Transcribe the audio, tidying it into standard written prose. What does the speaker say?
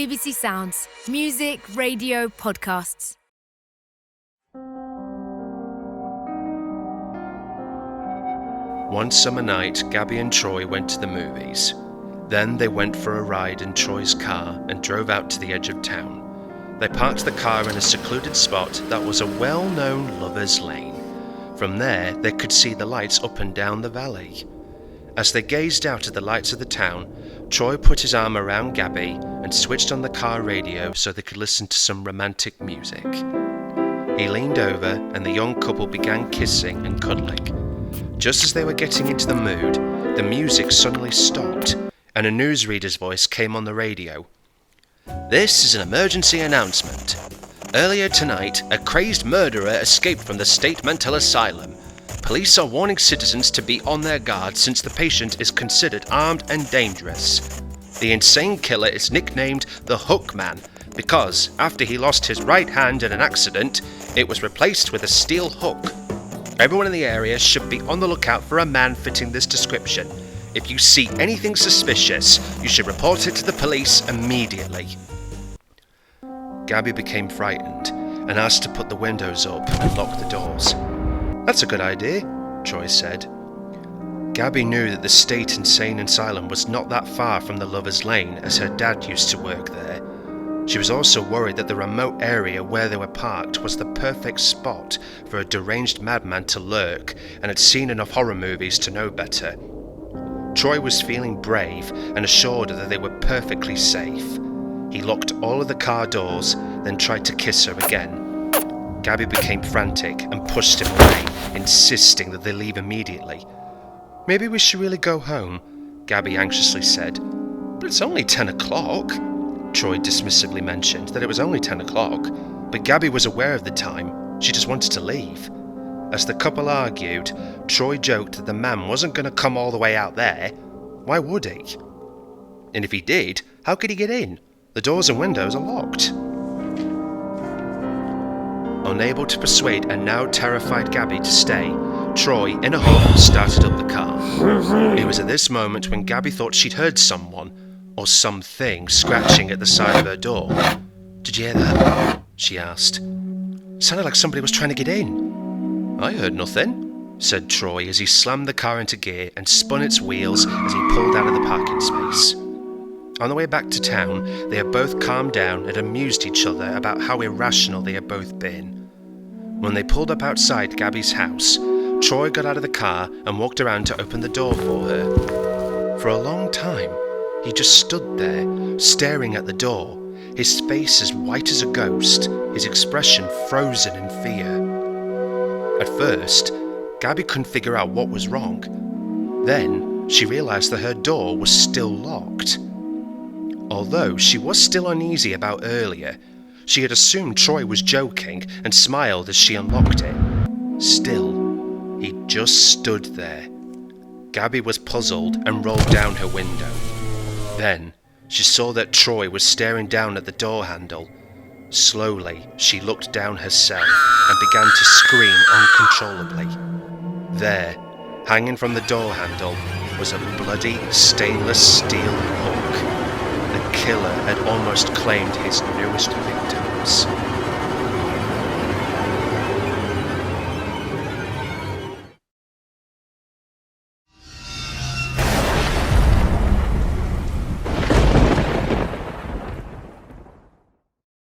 BBC Sounds. Music, radio, podcasts. One summer night, Gabby and Troy went to the movies. Then they went for a ride in Troy's car and drove out to the edge of town. They parked the car in a secluded spot that was a well-known lover's lane. From there, they could see the lights up and down the valley. As they gazed out at the lights of the town, Troy put his arm around Gabby and switched on the car radio so they could listen to some romantic music. He leaned over and the young couple began kissing and cuddling. Just as they were getting into the mood, the music suddenly stopped and a newsreader's voice came on the radio. "This is an emergency announcement. Earlier tonight, a crazed murderer escaped from the state mental asylum. Police are warning citizens to be on their guard since the patient is considered armed and dangerous. The insane killer is nicknamed the Hook Man because, after he lost his right hand in an accident, it was replaced with a steel hook. Everyone in the area should be on the lookout for a man fitting this description. If you see anything suspicious, you should report it to the police immediately." Gabby became frightened and asked to put the windows up and lock the doors. "That's a good idea," Troy said. Gabby knew that the state insane asylum was not that far from the Lover's Lane, as her dad used to work there. She was also worried that the remote area where they were parked was the perfect spot for a deranged madman to lurk, and had seen enough horror movies to know better. Troy was feeling brave and assured her that they were perfectly safe. He locked all of the car doors, then tried to kiss her again. Gabby became frantic and pushed him away, insisting that they leave immediately. "Maybe we should really go home," Gabby anxiously said. "But it's only 10 o'clock. Troy dismissively mentioned that it was only 10 o'clock, but Gabby was aware of the time. She just wanted to leave. As the couple argued, Troy joked that the man wasn't going to come all the way out there. Why would he? And if he did, how could he get in? The doors and windows are locked. Unable to persuade a now terrified Gabby to stay, Troy, in a huff, started up the car. It was at this moment when Gabby thought she'd heard someone, or something, scratching at the side of her door. "Did you hear that?" she asked. "Sounded like somebody was trying to get in." "I heard nothing," said Troy as he slammed the car into gear and spun its wheels as he pulled out of the parking space. On the way back to town, they had both calmed down and amused each other about how irrational they had both been. When they pulled up outside Gabby's house, Troy got out of the car and walked around to open the door for her. For a long time, he just stood there, staring at the door, his face as white as a ghost, his expression frozen in fear. At first, Gabby couldn't figure out what was wrong. Then, she realised that her door was still locked. Although she was still uneasy about earlier, she had assumed Troy was joking and smiled as she unlocked it. Still, he just stood there. Gabby was puzzled and rolled down her window. Then, she saw that Troy was staring down at the door handle. Slowly, she looked down herself and began to scream uncontrollably. There, hanging from the door handle, was a bloody stainless steel hook. The killer had almost claimed his newest victims.